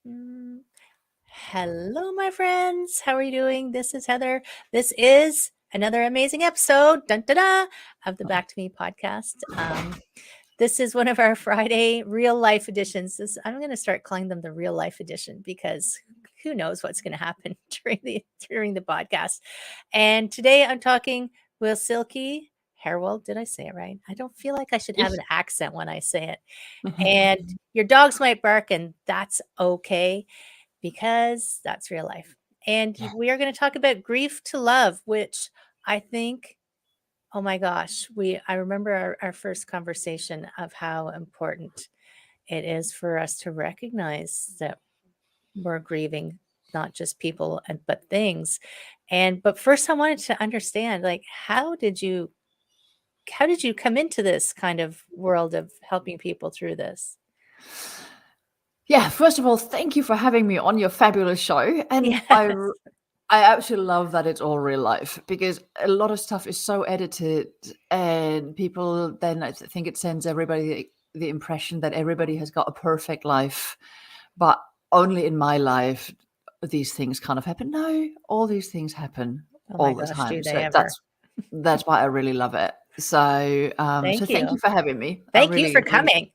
Mm. Hello, my friends. How are you doing? This is Heather. This is another amazing episode dun, dun, dun, of the Back to Me podcast. This is one of our Friday real life editions. I'm going to start calling them the real life edition because who knows what's going to happen during the podcast. And today I'm talking with Silke Herwald. Did I say it right? I don't feel like I should have an accent when I say it. And your dogs might bark, and that's okay because that's real life. And we are going to talk about grief to love, which I think, oh my gosh, I remember our first conversation of how important it is for us to recognize that we're grieving not just people but things. But first I wanted to understand, like, how did you come into this kind of world of helping people through this? Yeah, first of all, thank you for having me on your fabulous show. And Yes. I absolutely love that it's all real life, because a lot of stuff is so edited and people then, I think it sends everybody the impression that everybody has got a perfect life, but only in my life these things kind of happen. No, all these things happen all the time. Do they So ever? that's why I really love it. So Thank you. thank you for having me. Thank you for coming.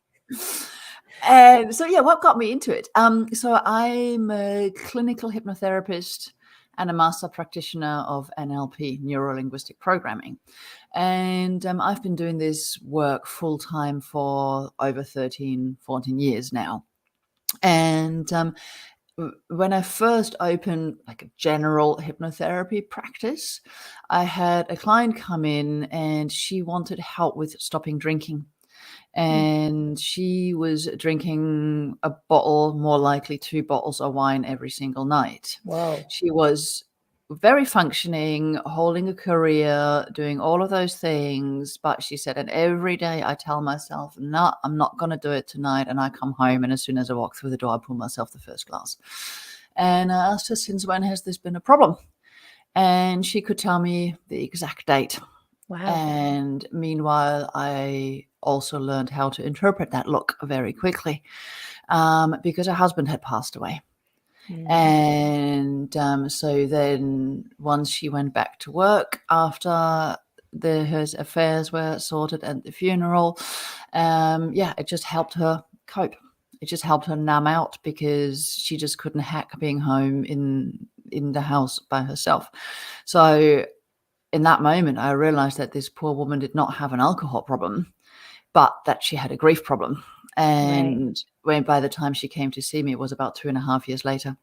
And so, yeah, what got me into it? So I'm a clinical hypnotherapist and a master practitioner of NLP, neuro-linguistic programming. And I've been doing this work full time for over 13, 14 years now. And when I first opened like a general hypnotherapy practice, I had a client come in and she wanted help with stopping drinking. And she was drinking a bottle, more likely 2 bottles of wine every single night. Whoa. She was very functioning, holding a career, doing all of those things. But she said, and every day I tell myself, no, I'm not going to do it tonight. And I come home, and as soon as I walk through the door, I pour myself the first glass. And I asked her, since when has this been a problem? And she could tell me the exact date. Wow. And meanwhile, I also learned how to interpret that look very quickly, because her husband had passed away. And so then once she went back to work after her affairs were sorted and the funeral, it just helped her cope. It just helped her numb out, because she just couldn't hack being home in the house by herself. So in that moment, I realized that this poor woman did not have an alcohol problem, but that she had a grief problem. And when by the time she came to see me, it was about 2.5 years later.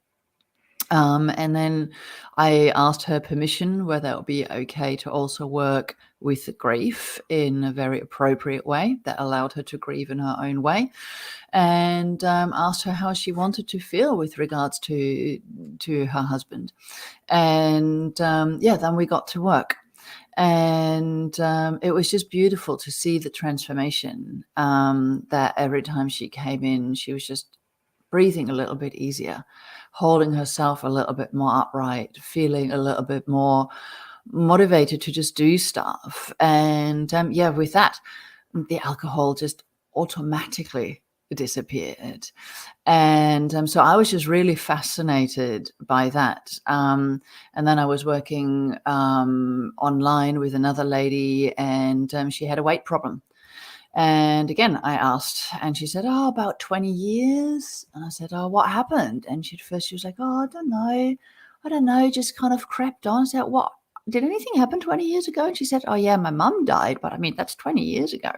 And then I asked her permission whether it would be okay to also work with the grief in a very appropriate way that allowed her to grieve in her own way, and asked her how she wanted to feel with regards to her husband. And then we got to work. And it was just beautiful to see the transformation, that every time she came in, she was just breathing a little bit easier, holding herself a little bit more upright, feeling a little bit more motivated to just do stuff. And with that, the alcohol just automatically disappeared. And so I was just really fascinated by that. And then I was working online with another lady, and she had a weight problem. And again, I asked, and she said, about 20 years. And I said, what happened? And she was like, I don't know, just kind of crept on. I said, what? Did anything happen 20 years ago? And she said, yeah, my mum died, but I mean, that's 20 years ago.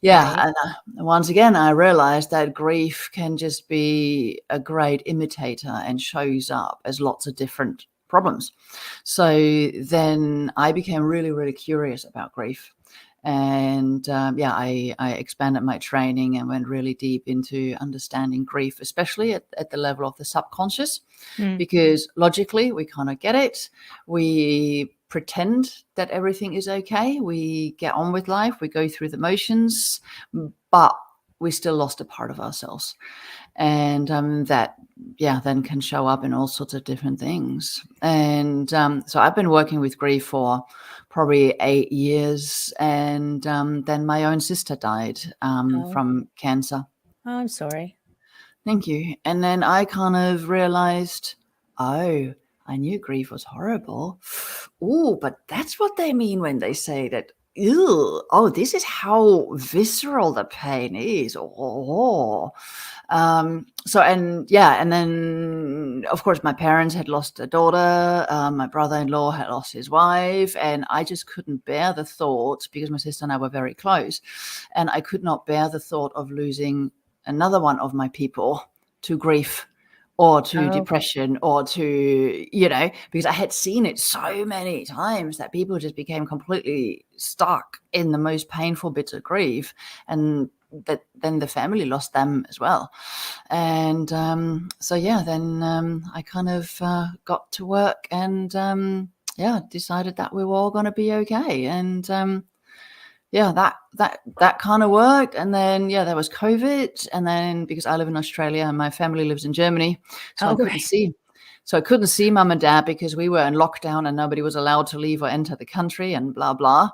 Yeah. Right. And once again, I realized that grief can just be a great imitator and shows up as lots of different problems. So then I became really, really curious about grief. And I expanded my training and went really deep into understanding grief, especially at the level of the subconscious, because logically we kind of get it. We pretend that everything is okay. We get on with life. We go through the motions, but we still lost a part of ourselves. And that then can show up in all sorts of different things. And so I've been working with grief for probably 8 years. And then my own sister died from cancer. Oh, I'm sorry. Thank you. And then I kind of realized, oh, I knew grief was horrible. Oh, but that's what they mean when they say that, ew, oh, this is how visceral the pain is. Oh. And then, of course, my parents had lost a daughter. My brother-in-law had lost his wife. And I just couldn't bear the thought, because my sister and I were very close, and I could not bear the thought of losing another one of my people to grief or to depression or to, because I had seen it so many times that people just became completely stuck in the most painful bits of grief, and that then the family lost them as well. And then I kind of got to work and decided that we were all going to be okay. And that kind of worked. And then there was COVID, and then because I live in Australia and my family lives in Germany, so I couldn't see mum and dad because we were in lockdown and nobody was allowed to leave or enter the country and blah blah.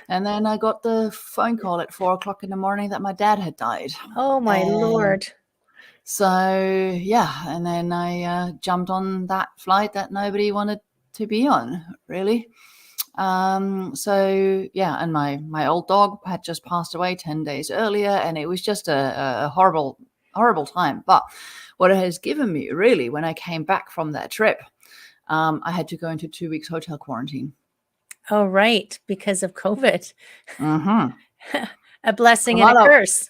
And then I got the phone call at 4:00 in the morning that my dad had died. Oh my Lord. So and then I jumped on that flight that nobody wanted to be on, really. And my old dog had just passed away 10 days earlier, and it was just a horrible time. But what it has given me, really, when I came back from that trip, I had to go into 2 weeks hotel quarantine. Oh, right, because of COVID. Mm-hmm. A blessing and a curse.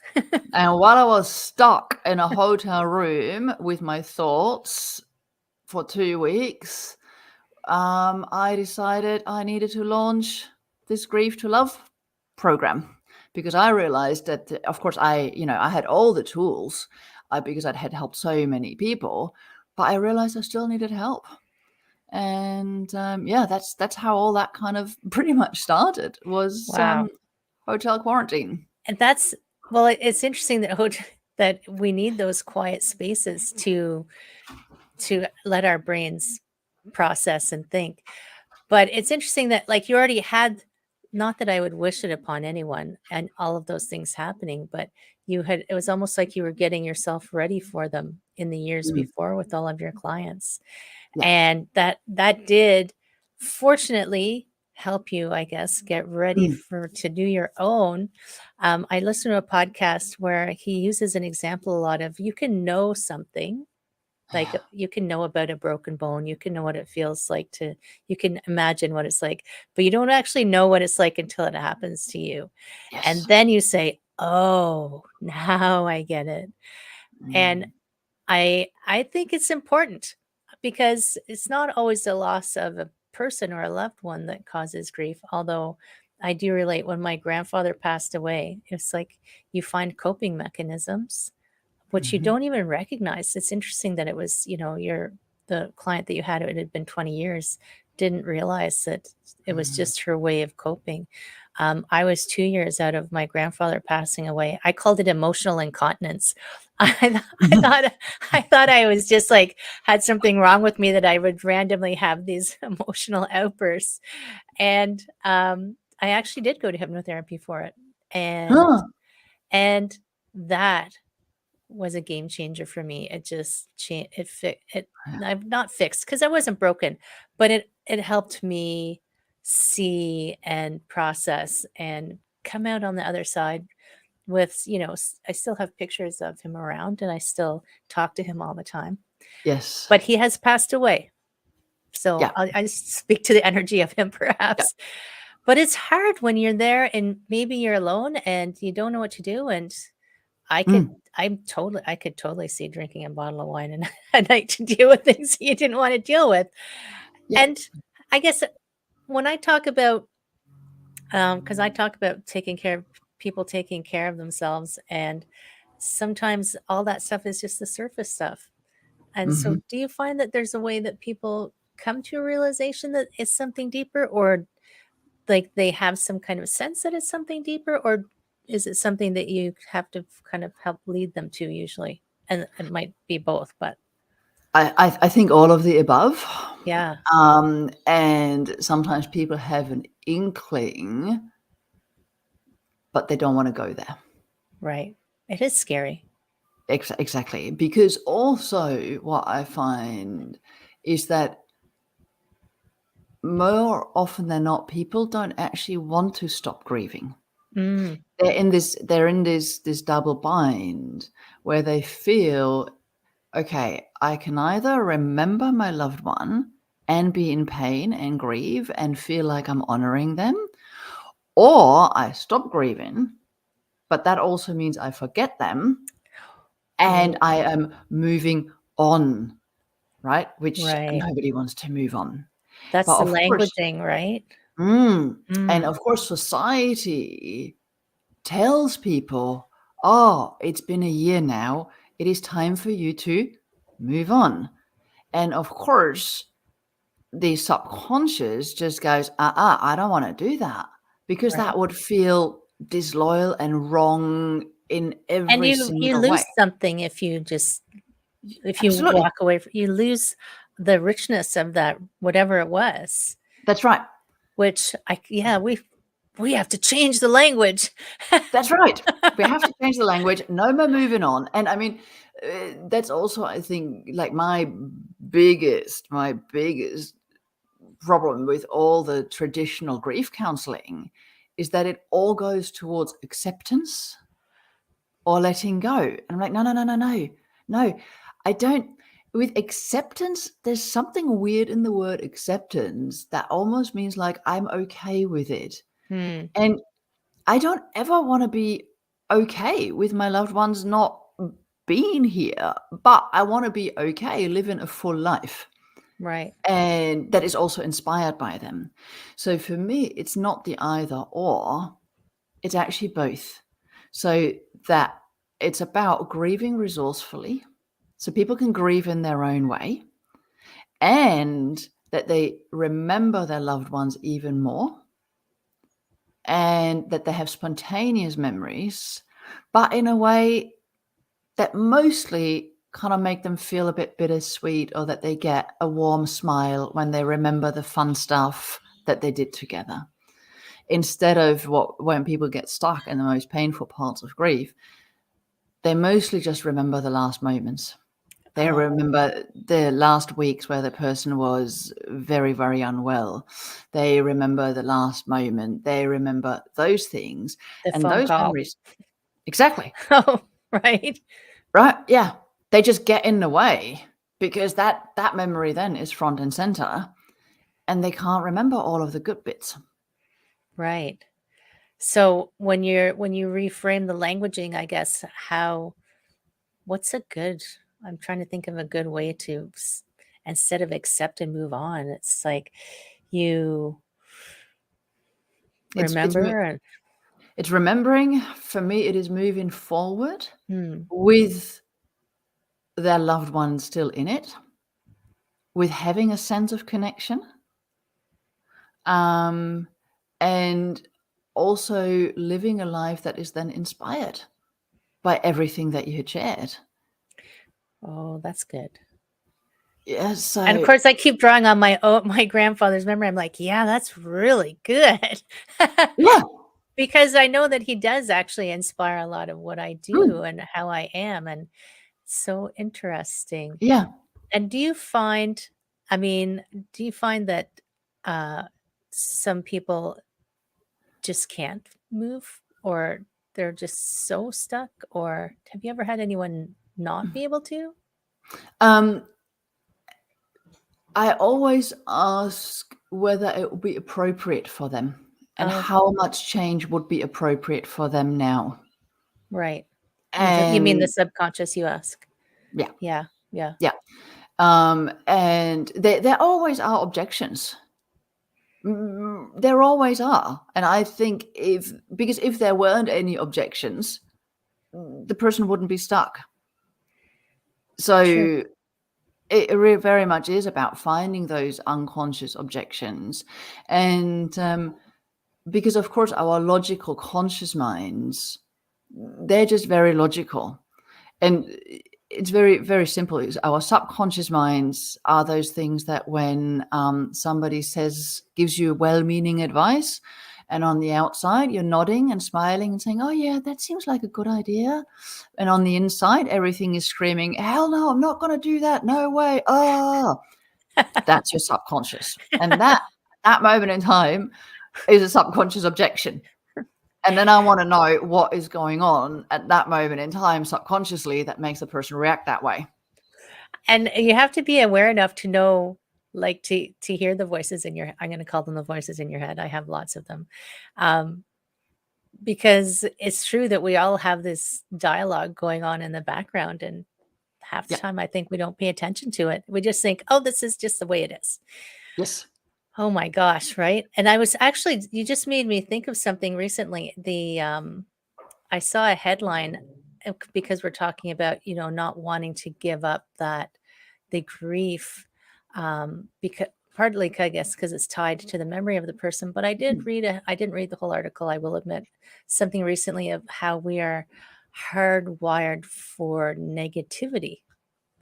And while I was stuck in a hotel room with my thoughts for 2 weeks, I decided I needed to launch this Grief to Love program, because I realized that, of course, I had all the tools because I had helped so many people, but I realized I still needed help. And that's how all that kind of pretty much started, was hotel quarantine. And it's interesting that we need those quiet spaces to let our brains process and think. But it's interesting that, like, you already had, not that I would wish it upon anyone and all of those things happening, but it was almost like you were getting yourself ready for them in the years before with all of your clients. Yeah. And that did fortunately help you, I guess, get ready to do your own. I listened to a podcast where he uses an example a lot of, you can know something, like you can know about a broken bone, you can know what it feels like you can imagine what it's like, but you don't actually know what it's like until it happens to you. Yes. And then you say, oh, now I get it. And I think it's important, because it's not always the loss of a person or a loved one that causes grief. Although I do relate, when my grandfather passed away, it's like you find coping mechanisms which you don't even recognize. It's interesting that it was, the client that you had, it had been 20 years, didn't realize that it was just her way of coping. I was 2 years out of my grandfather passing away. I called it emotional incontinence. I thought I was just like, had something wrong with me, that I would randomly have these emotional outbursts. And I actually did go to hypnotherapy for it. And that was a game changer for me. It just changed. I've not fixed, because I wasn't broken, but it helped me see and process and come out on the other side with, I still have pictures of him around, and I still talk to him all the time. Yes. But he has passed away. So I speak to the energy of him, perhaps. Yeah. But it's hard when you're there and maybe you're alone and you don't know what to do. And I could totally see drinking a bottle of wine and a night to deal with things you didn't want to deal with. Yeah. And I guess when I talk about, because I talk about taking care of themselves, and sometimes all that stuff is just the surface stuff. And so do you find that there's a way that people come to a realization that it's something deeper, or like they have some kind of sense that it's something deeper, or is it something that you have to kind of help lead them to usually? And it might be both, but I think all of the above. Yeah. And sometimes people have an inkling, but they don't want to go there. Right. It is scary. Exactly. Because also what I find is that more often than not, people don't actually want to stop grieving. Mm, They're in this double bind where they feel, okay, I can either remember my loved one and be in pain and grieve and feel like I'm honoring them, or I stop grieving, but that also means I forget them and oh, I am moving on, right? Which right. nobody wants to move on. That's But the of course, languaging, right? and Mm, of course, society tells people, oh, it's been a year now. It is time for you to move on. And of course, the subconscious just goes, I don't want to do that because right. that would feel disloyal and wrong in And every you single way. lose something if you just if you Absolutely. walk away. You lose the richness of that whatever it was. That's right. Which we have to change the language. That's right. We have to change the language. No more moving on. And I mean, that's also, I think, like my biggest problem with all the traditional grief counseling is that it all goes towards acceptance or letting go. And I'm like, no. I don't. With acceptance, there's something weird in the word acceptance that almost means like I'm okay with it. Hmm, And I don't ever want to be okay with my loved ones not being here, but I want to be okay living a full life. right. And that is also inspired by them. So for me, it's not the either or, it's actually both. So that it's about grieving resourcefully, so people can grieve in their own way, and that they remember their loved ones even more, and that they have spontaneous memories, but in a way that mostly kind of make them feel a bit bittersweet, or that they get a warm smile when they remember the fun stuff that they did together. Instead of when people get stuck in the most painful parts of grief, they mostly just remember the last moments. They Oh, remember the last weeks where the person was very, very unwell. They remember the last moment. They remember those things the and phone those call. memories. Exactly. Oh, right. Right. Yeah. They just get in the way because that memory then is front and center, and they can't remember all of the good bits. Right. So when you reframe the languaging, I guess what's a good I'm trying to think of a good way to instead of accept and move on, it's like you It's remember and it's remembering. For me, it is moving forward hmm, with their loved ones still in it, with having a sense of connection, um, and also living a life that is then inspired by everything that you had shared. oh, that's good. Yeah, And of so course, I keep drawing on my grandfather's memory. I'm like, yeah, that's really good. yeah, Because I know that he does actually inspire a lot of what I do mm, and how I am, and so interesting. yeah. And do you find that, uh, some people just can't move or they're just so stuck? Or have you ever had anyone not be able to? Um, I always ask whether it would be appropriate for them and Oh, how much change would be appropriate for them now. right. You mean the And subconscious, you ask? yeah, Yeah, yeah. yeah. And there always are objections. There always are. And I think because if there weren't any objections, the person wouldn't be stuck. True. So it very much is about finding those unconscious objections. And because, of course, our logical conscious minds, they're just very logical. And it's very, very simple. Our subconscious minds are those things that when somebody gives you well-meaning advice, And on the outside, you're nodding and smiling and saying, oh, yeah, that seems like a good idea. And on the inside, everything is screaming, hell no, I'm not going to do that. No way. Oh, that's your subconscious. And that moment in time is a subconscious objection. And then I want to know what is going on at that moment in time subconsciously that makes the person react that way. And you have to be aware enough to know, like, to hear the voices in your, I'm going to call them the voices in your head. I have lots of them. Because it's true that we all have this dialogue going on in the background, and half the time I think we don't pay attention to it. We just think, oh, this is just the way it is. Yes. Oh my gosh, right? And I was actually, you just made me think of something recently. I saw a headline because we're talking about, not wanting to give up the grief, because partly, I guess, because it's tied to the memory of the person. But I didn't read the whole article, I will admit, something recently of how we are hardwired for negativity.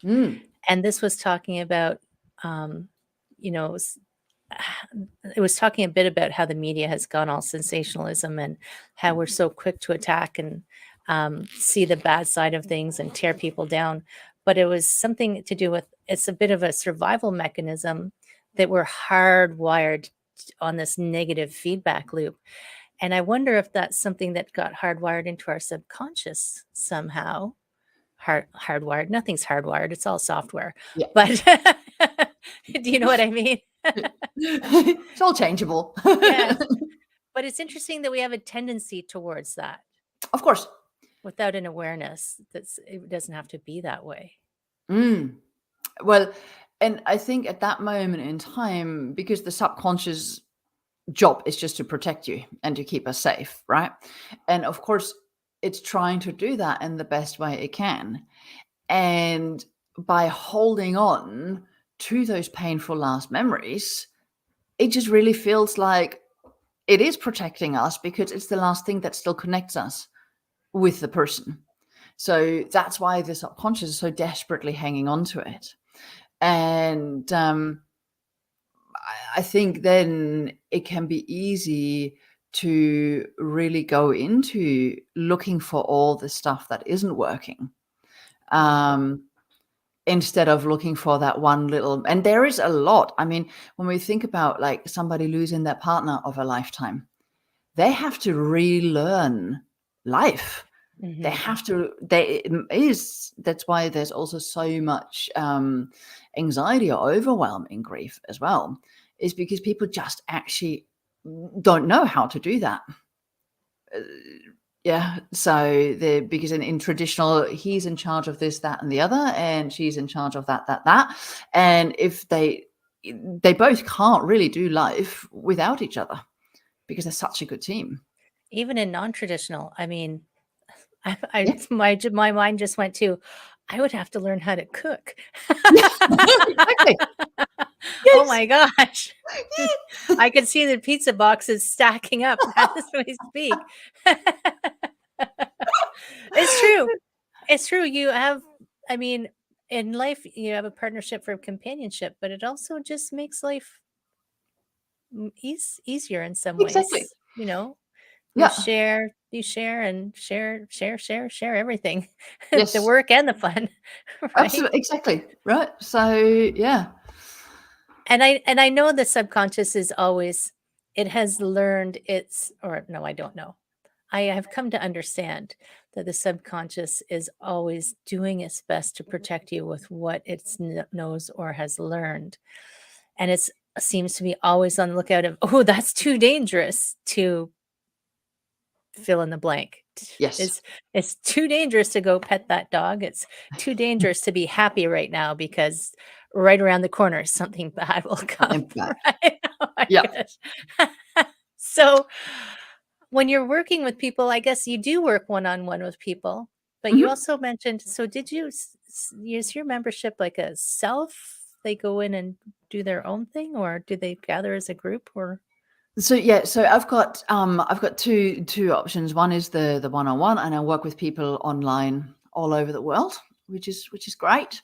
And this was talking about, it was talking a bit about how the media has gone all sensationalism and how we're so quick to attack and see the bad side of things and tear people down. But it was something to do with, it's a bit of a survival mechanism that we're hardwired on this negative feedback loop. And I wonder if that's something that got hardwired into our subconscious somehow. Hardwired. Nothing's hardwired. It's all software. Yeah. But do you know what I mean? It's all changeable. Yes. But it's interesting that we have a tendency towards that. Of course. Without an awareness, it doesn't have to be that way. Well, and I think at that moment in time, because the subconscious job is just to protect you and to keep us safe, right? And of course, it's trying to do that in the best way it can. And by holding on to those painful last memories, it just really feels like it is protecting us because it's the last thing that still connects us with the person. So that's why the subconscious is so desperately hanging on to it. And I think then it can be easy to really go into looking for all the stuff that isn't working, instead of looking for that one little, and there is a lot. I mean, when we think about like somebody losing their partner of a lifetime, they have to relearn life. They have to, that's why there's also so much anxiety or overwhelm in grief as well, is because people just actually don't know how to do that. So because in traditional, he's in charge of this, that, and the other, and she's in charge of that. And if they both can't really do life without each other because they're such a good team. Even in non-traditional, I mean, my mind just went to, I would have to learn how to cook. Exactly. Oh my gosh. I could see the pizza boxes stacking up as we speak. It's true. It's true. You have, I mean, in life, you have a partnership for companionship, but it also just makes life easier in some ways. Exactly. You share and share everything. Yes. The work and the fun. Right? Absolutely. Exactly. Right. So, yeah. And I know the subconscious is always, it has learned I don't know. I have come to understand that the subconscious is always doing its best to protect you with what it knows or has learned. And it seems to be always on the lookout of, oh, that's too dangerous to fill in the blank. Yes. It's too dangerous to go pet that dog. It's too dangerous to be happy right now because right around the corner something bad will come. Right? Oh my gosh. So when you're working with people, I guess you do work one-on-one with people, but you also mentioned, so did you use your membership like a self? They go in and do their own thing, or do they gather as a group, or? So I've got two options. One is the one-on-one, and I work with people online all over the world, which is great.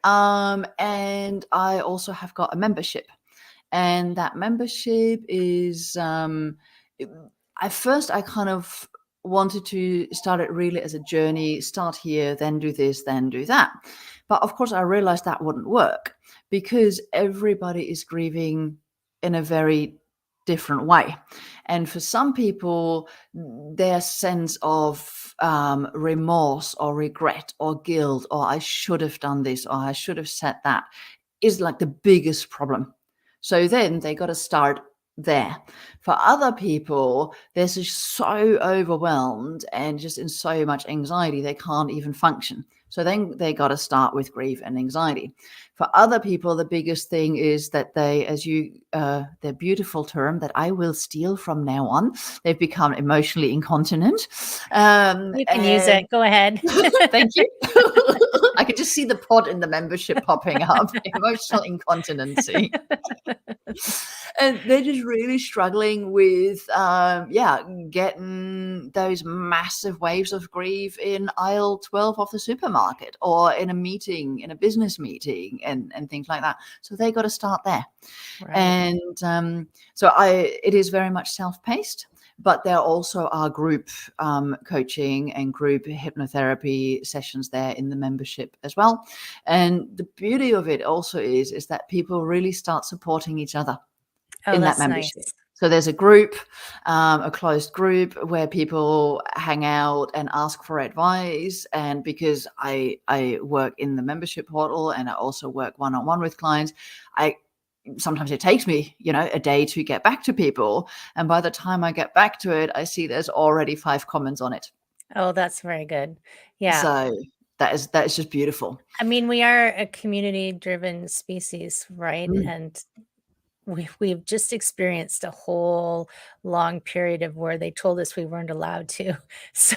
And I also have got a membership, and that membership is at first I kind of wanted to start it really as a journey, start here, then do this, then do that. But of course I realized that wouldn't work because everybody is grieving in a very different way. And for some people, their sense of remorse or regret or guilt, or I should have done this, or I should have said that, is like the biggest problem. So then they got to start there. For other people, they're just so overwhelmed and just in so much anxiety, they can't even function. So then they got to start with grief and anxiety. For other people, the biggest thing is that they, as you, their beautiful term that I will steal from now on, they've become emotionally incontinent. You can use it. Go ahead. Thank you. I could just see the pod in the membership popping up. Emotional incontinency. And they're just really struggling with, getting those massive waves of grief in aisle 12 of the supermarket or in a meeting, in a business meeting and things like that. So they got to start there. Right. And it is very much self-paced. But there also are group coaching and group hypnotherapy sessions there in the membership as well. And the beauty of it also is that people really start supporting each other in that membership. Nice. So there's a group, a closed group where people hang out and ask for advice. And because I work in the membership portal and I also work one-on-one with clients, sometimes it takes me, a day to get back to people. And by the time I get back to it, I see there's already 5 comments on it. Oh, that's very good. Yeah. So that is just beautiful. I mean, we are a community-driven species, right? And we've just experienced a whole long period of where they told us we weren't allowed to. So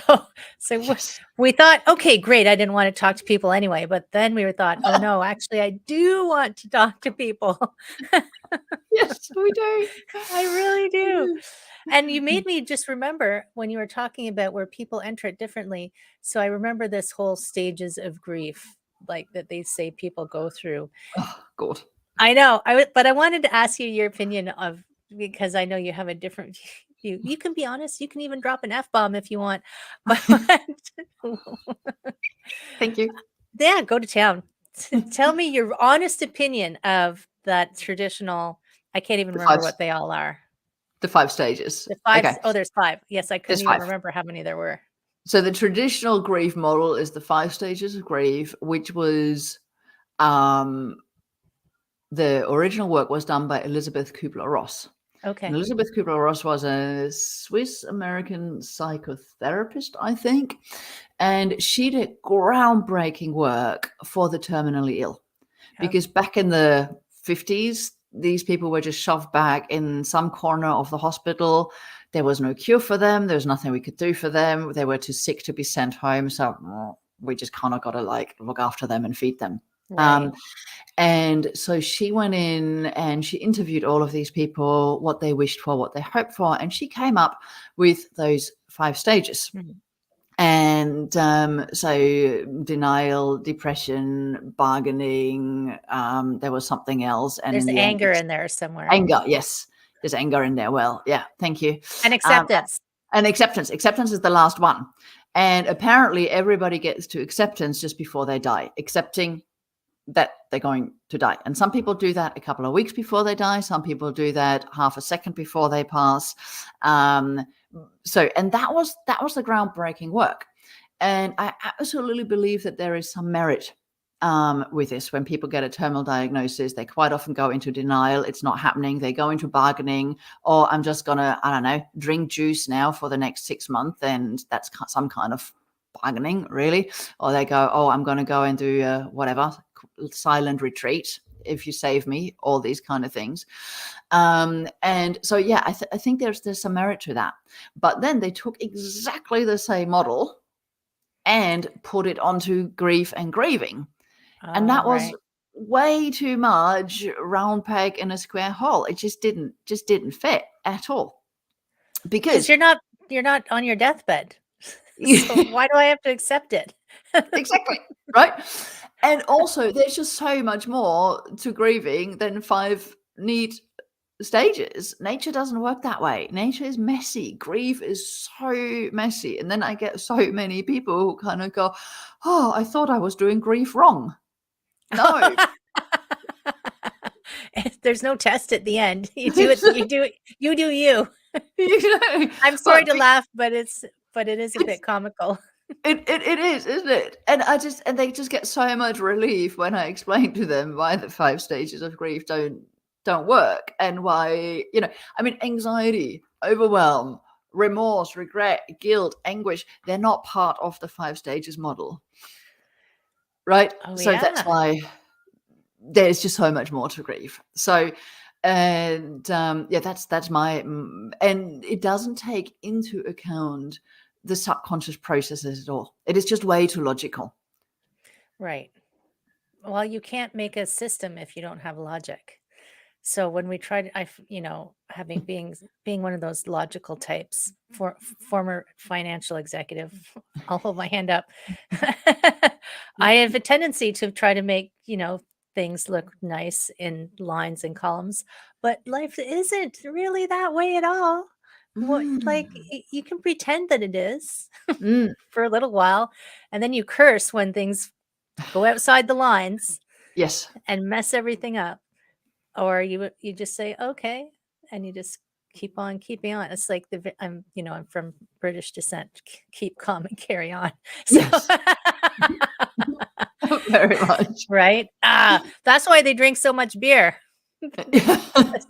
we thought, okay, great. I didn't want to talk to people anyway. But then we thought, oh no, actually, I do want to talk to people. Yes, we do. I really do. And you made me just remember when you were talking about where people enter it differently. So I remember this whole stages of grief, like that they say people go through. Oh, God. I know. But I wanted to ask you your opinion because I know you have a different view. You can be honest. You can even drop an F-bomb if you want. But thank you. Yeah, go to town. Tell me your honest opinion of that traditional. I can't even remember what they all are. The 5 stages. The 5. Okay. Oh, there's 5. Yes, I couldn't even remember how many there were. So the traditional grief model is the 5 stages of grief, which was the original work was done by Elizabeth Kubler-Ross. Okay. And Elizabeth Kubler-Ross was a Swiss-American psychotherapist, I think. And she did groundbreaking work for the terminally ill. Because back in the 50s, these people were just shoved back in some corner of the hospital. There was no cure for them. There was nothing we could do for them. They were too sick to be sent home. So we just kind of got to look after them and feed them. Right. And so she went in and she interviewed all of these people, what they wished for, what they hoped for. And she came up with those 5 stages. Mm-hmm. And so denial, depression, bargaining, there was something else. And there's anger in there somewhere. Anger, yes. There's anger in there. Well, yeah, thank you. And acceptance. And acceptance. Acceptance is the last one. And apparently everybody gets to acceptance just before they die, accepting that they're going to die. And some people do that a couple of weeks before they die. Some people do that half a second before they pass. And that was the groundbreaking work. And I absolutely believe that there is some merit with this. When people get a terminal diagnosis, they quite often go into denial. It's not happening. They go into bargaining, or I'm just going to, drink juice now for the next 6 months. And that's some kind of bargaining, really. Or they go, oh, I'm going to go and do whatever, silent retreat if you save me, all these kind of things. And so, yeah, I think there's some merit to that. But then they took exactly the same model and put it onto grief and grieving. And that was way too much round peg in a square hole. It just didn't fit at all. Because you're not on your deathbed. So why do I have to accept it? Exactly. Right. And also there's just so much more to grieving than 5 neat stages. Nature doesn't work that way. Nature is messy. Grief is so messy. And then I get so many people who kind of go, oh, I thought I was doing grief wrong. No. There's no test at the end. You do it. You do it. You do you. I'm sorry But to laugh, but it is a bit comical. it is, isn't it? And they just get so much relief when I explain to them why the 5 stages of grief don't work, and why, I mean, anxiety, overwhelm, remorse, regret, guilt, anguish, they're not part of the 5 stages model, right? Oh So that's yeah. why there's just so much more to grief. So, and that's my, and it doesn't take into account the subconscious processes at all. It is just way too logical. Right. Well, you can't make a system if you don't have logic. So when we tried, having being one of those logical types, former financial executive, I'll hold my hand up. I have a tendency to try to make, things look nice in lines and columns, but life isn't really that way at all. What, like, Mm. you can pretend that it is Mm. for a little while, and then you curse when things go outside the lines Yes. and mess everything up. Or you just say, "Okay," and you just keep on keeping on. It's like I'm from British descent. Keep calm and carry on. So Yes. Very much. right? That's why they drink so much beer. Because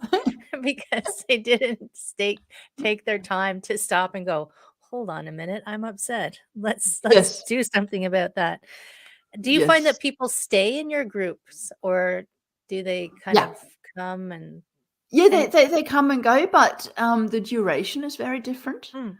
because they didn't take their time to stop and go, "Hold on a minute, I'm upset. Let's Yes. do something about that." Do you find Yes. that people stay in your groups, or do they kind Yeah. of come and Yeah, and they come and go, but the duration is very different. mm,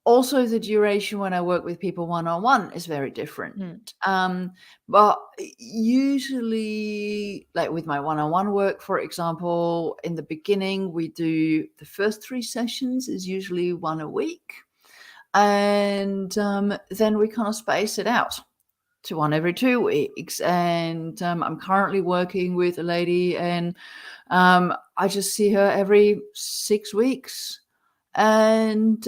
Also, the duration when I work with people one-on-one is very different. mm. But usually, like with my one-on-one work, for example, in the beginning, we do the first 3 sessions is usually 1 a week. And then we kind of space it out to 1 every 2 weeks. And I'm currently working with a lady, and I just see her every 6 weeks. And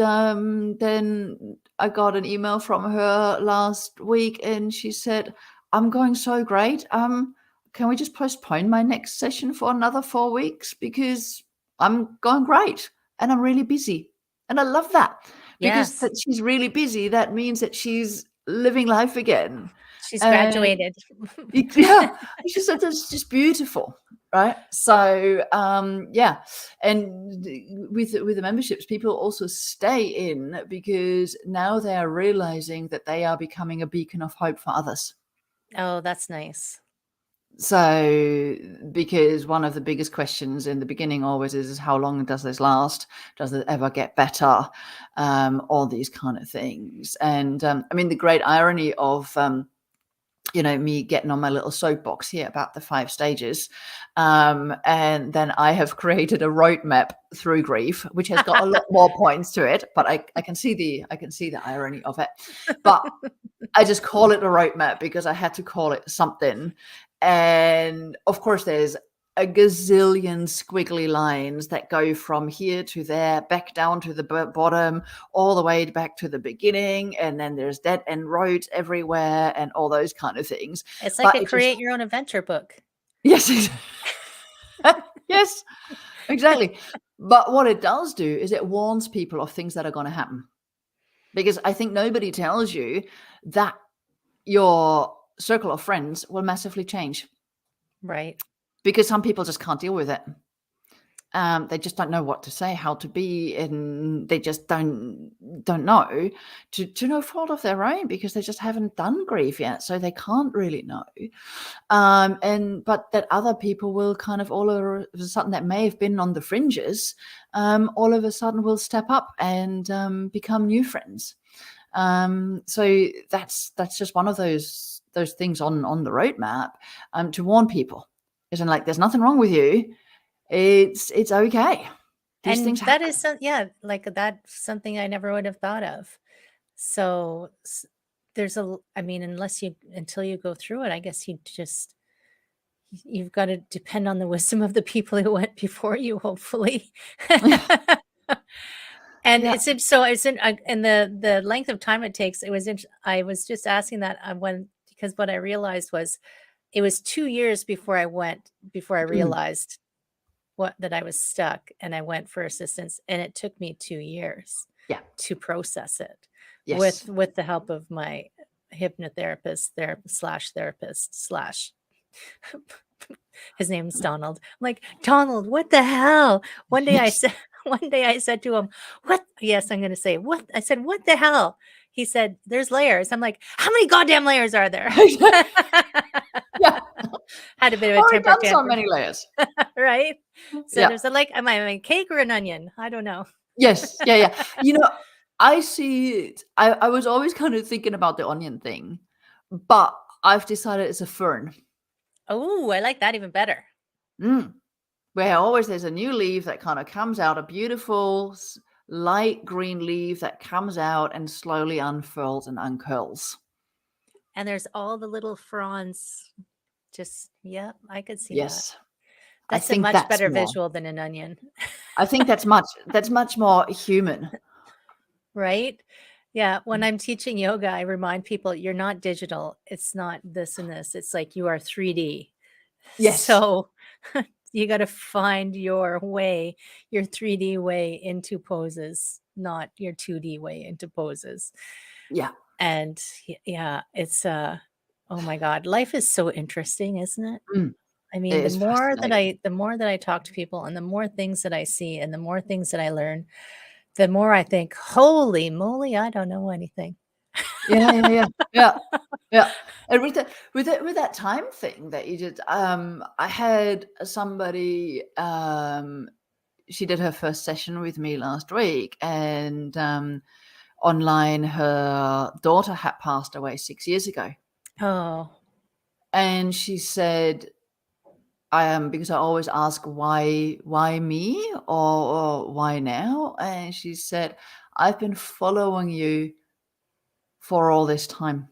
then I got an email from her last week, and she said, I'm going so great. Can we just postpone my next session for another 4 weeks? Because I'm going great and I'm really busy. And I love that, because Yes, that she's really busy. That means that she's living life again. she's And graduated. yeah, she said that's just beautiful, right? So yeah, and with the memberships, people also stay in because now they are realizing that they are becoming a beacon of hope for others. Oh, that's nice. So, because one of the biggest questions in the beginning always is how long does this last? Does it ever get better? All these kind of things. And I mean, the great irony of me getting on my little soapbox here about the 5 stages. And then I have created a roadmap through grief, which has got a lot more points to it, but I can see the irony of it. But I just call it a roadmap because I had to call it something. And of course, there's a gazillion squiggly lines that go from here to there, back down to the bottom, all the way back to the beginning. And then there's dead end roads everywhere and all those kind of things. It's like But a it just, create your own adventure book. yes, yes, exactly. But what it does do is it warns people of things that are going to happen. Because I think nobody tells you that your circle of friends will massively change, Right. because some people just can't deal with it. They just don't know what to say, how to be, and they just don't know, to no fault of their own, because they just haven't done grief yet, so they can't really know. But that other people will kind of all of a sudden, that may have been on the fringes, all of a sudden will step up and become new friends. So that's just one of those things on the roadmap, to warn people, isn't like there's nothing wrong with you. It's okay. These things And that happen. is like that's something I never would have thought of. So I mean, until you go through it, I guess you've got to depend on the wisdom of the people who went before you, hopefully. And Yeah. it's and the length of time it takes. I was just asking that because what I realized was it was 2 years before I realized that I was stuck, and I went for assistance, and it took me 2 years Yeah. to process it Yes. with the help of my hypnotherapist, therapist his name's Donald. I'm like, Donald, what the hell? One day I said to him, what? Yes, I'm going to say what? I said, what the hell? He said, there's layers. I'm like, how many goddamn layers are there? Yeah. Had a bit of a Already temper done so tantrum, many layers. right? So Yeah. there's am I a cake or an onion? I don't know. Yes. Yeah. Yeah. You know, I see it. I was always kind of thinking about the onion thing, but I've decided it's a fern. Oh, I like that even better. Where always there's a new leaf that kind of comes out, a beautiful light green leaf that comes out and slowly unfurls and uncurls. And there's all the little fronds. Yeah, I could see that. Yes. That's I a think much that's better more. visual than an onion. I think that's much more human. Right? Yeah. When I'm teaching yoga, I remind people you're not digital. It's not this and this. It's like you are 3D. Yes. So you got to find your way, your 3D way into poses, not your 2D way into poses. Yeah. And yeah, it's oh my God, life is so interesting, isn't it? I mean, It is fascinating. the more that I talk to people and the more things that I see and the more things that I learn, the more I think, holy moly, I don't know anything. Yeah. And with that time thing that you did, I had somebody. She did her first session with me last week, and online, her daughter had passed away 6 years ago. Oh, And she said, because I always ask why me or why now? And she said, I've been following you for all this time.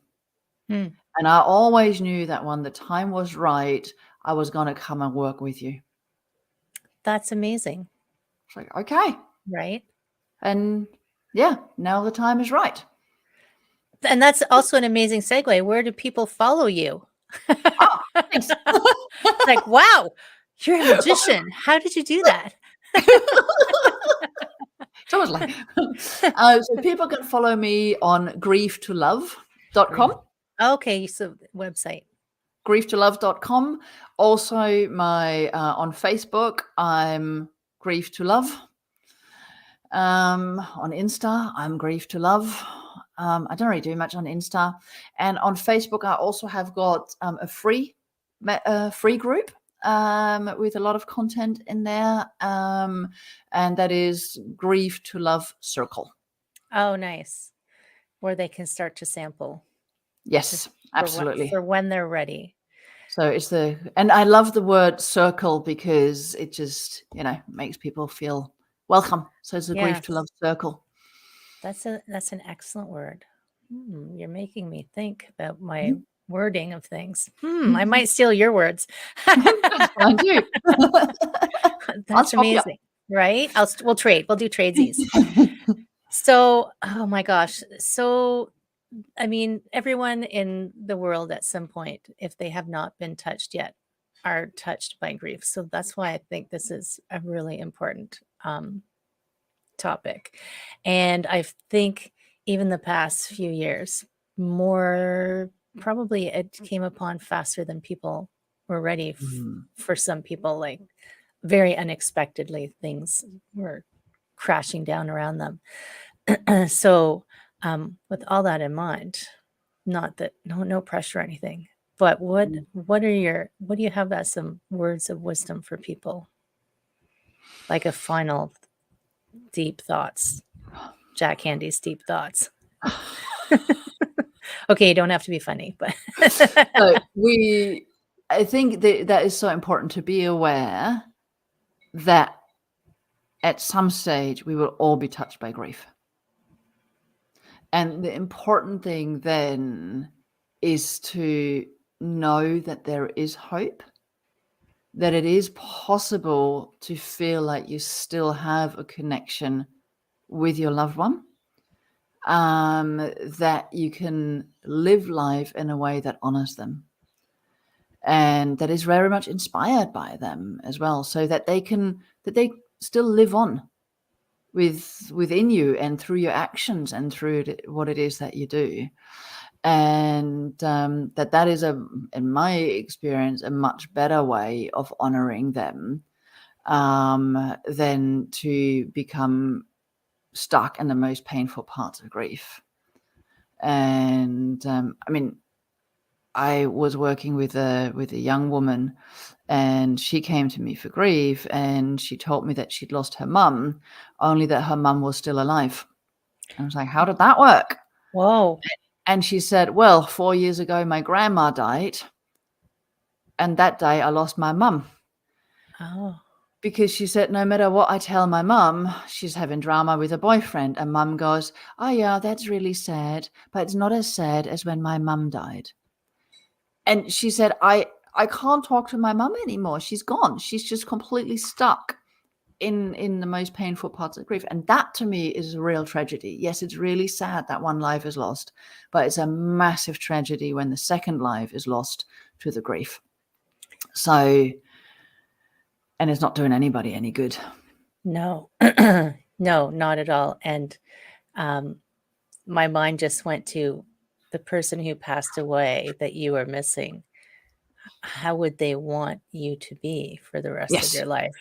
hmm. And I always knew that when the time was right, I was going to come and work with you. That's amazing. It's like, okay. Right. And yeah, now the time is right. And that's also an amazing segue. Where do people follow you? Oh, thanks. It's like, wow, you're a magician. How did you do that? Totally. So people can follow me on grieftolove.com. Okay, so website. grieftolove.com. Also, my on Facebook, I'm Grief to Love. On Insta, I'm Grief to Love. I don't really do much on Insta. And on Facebook, I also have got a free group with a lot of content in there. And that is Grief to Love Circle. Oh, nice. Where they can start to sample. Yes, absolutely. For when they're ready. So and I love the word circle because it just, makes people feel welcome. So it's a Grief to Love circle. That's an excellent word. You're making me think about my wording of things. I might steal your words. That's fine too. That's amazing, right? We'll trade. We'll do tradesies. So, oh my gosh. So, I mean, everyone in the world at some point, if they have not been touched yet, are touched by grief. So that's why I think this is a really important topic. And I think even the past few years, probably it came upon faster than people were ready for some people, like very unexpectedly, things were crashing down around them. So with all that in mind, not that no pressure or anything, but what do you have as some words of wisdom for people? Like a final deep thoughts, Jack Handy's deep thoughts. Okay, you don't have to be funny, but I think that is so important to be aware that at some stage we will all be touched by grief. And the important thing then is to know that there is hope that it is possible to feel like you still have a connection with your loved one, that you can live life in a way that honors them and that is very much inspired by them as well, so that they still live on within you and through your actions and through what it is that you do. And that is, in my experience, a much better way of honoring them than to become stuck in the most painful parts of grief. And I mean, I was working with a young woman, and she came to me for grief, and she told me that she'd lost her mum, only that her mum was still alive. I was like, how did that work? Whoa. And she said, well, 4 years ago, my grandma died, and that day I lost my mum. Oh. Because she said, no matter what I tell my mum, she's having drama with a boyfriend. And mum goes, oh, yeah, that's really sad, but it's not as sad as when my mum died. And she said, I can't talk to my mum anymore. She's gone. She's just completely stuck in the most painful parts of grief. And that to me is a real tragedy. Yes, it's really sad that one life is lost, but it's a massive tragedy when the second life is lost to the grief. So, and it's not doing anybody any good. No, no, not at all. And my mind just went to the person who passed away that you were missing. How would they want you to be for the rest of your life?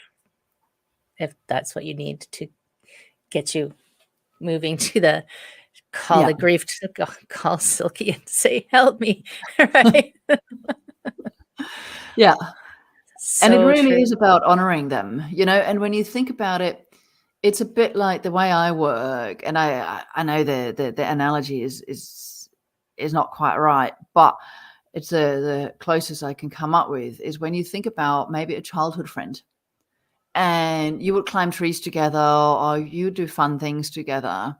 If that's what you need to get you moving to the the grief, to call Silke and say, help me, right? Yeah. So and it really true. is about honoring them, and when you think about it, it's a bit like the way I work, and I know the analogy is not quite right, but it's the closest I can come up with, is when you think about maybe a childhood friend, and you would climb trees together, or you do fun things together,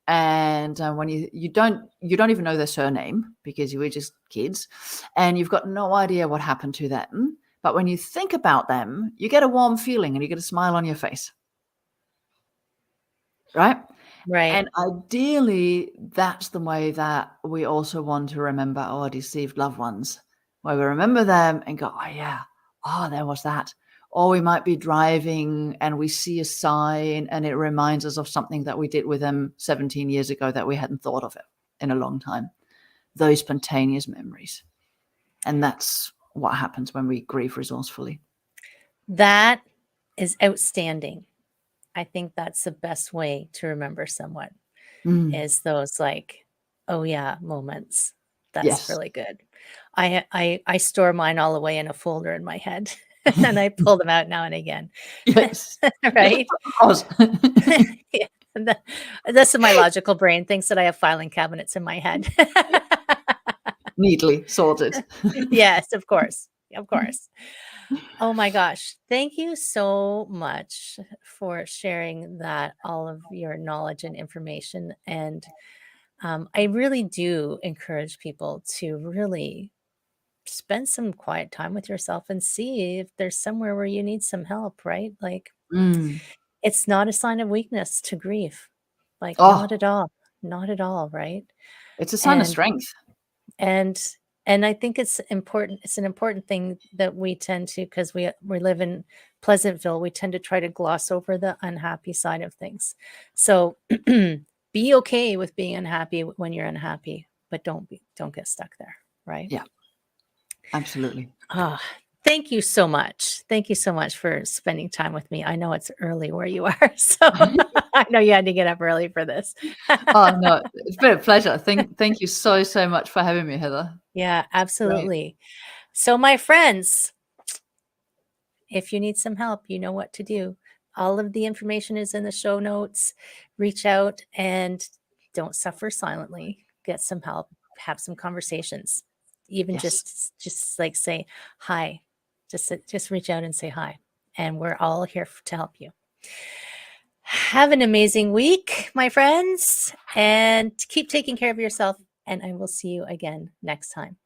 and when you don't even know their surname because you were just kids, and you've got no idea what happened to them, but when you think about them, you get a warm feeling and you get a smile on your face. Right? And ideally, that's the way that we also want to remember our deceived loved ones, where we remember them and go, oh, yeah, oh, there was that. Or we might be driving and we see a sign and it reminds us of something that we did with them 17 years ago that we hadn't thought of it in a long time. Those spontaneous memories. And that's what happens when we grieve resourcefully. That is outstanding. I think that's the best way to remember someone, is those like, oh yeah, moments. That's really good. I store mine all the way in a folder in my head and I pull them out now and again. Yes. Right? Of course. Yeah. That's my logical brain thinks that I have filing cabinets in my head. Neatly sorted. Yes, of course. Of course. Oh my gosh. Thank you so much for sharing that, all of your knowledge and information. And I really do encourage people to really spend some quiet time with yourself and see if there's somewhere where you need some help, right? Like, it's not a sign of weakness to grieve. Like, not at all. Not at all, right? It's a sign of strength. And I think it's important. It's an important thing that we tend to, because we live in Pleasantville, we tend to try to gloss over the unhappy side of things. So be okay with being unhappy when you're unhappy, but don't get stuck there, right? Yeah, absolutely. Thank you so much. Thank you so much for spending time with me. I know it's early where you are, so I know you had to get up early for this. Oh, no, it's been a pleasure. Thank you so much for having me, Heather. Yeah, absolutely. So my friends, if you need some help, you know what to do. All of the information is in the show notes. Reach out and don't suffer silently. Get some help, have some conversations. Even just like say hi. Just reach out and say hi. And we're all here to help you. Have an amazing week, my friends, and keep taking care of yourself. And I will see you again next time.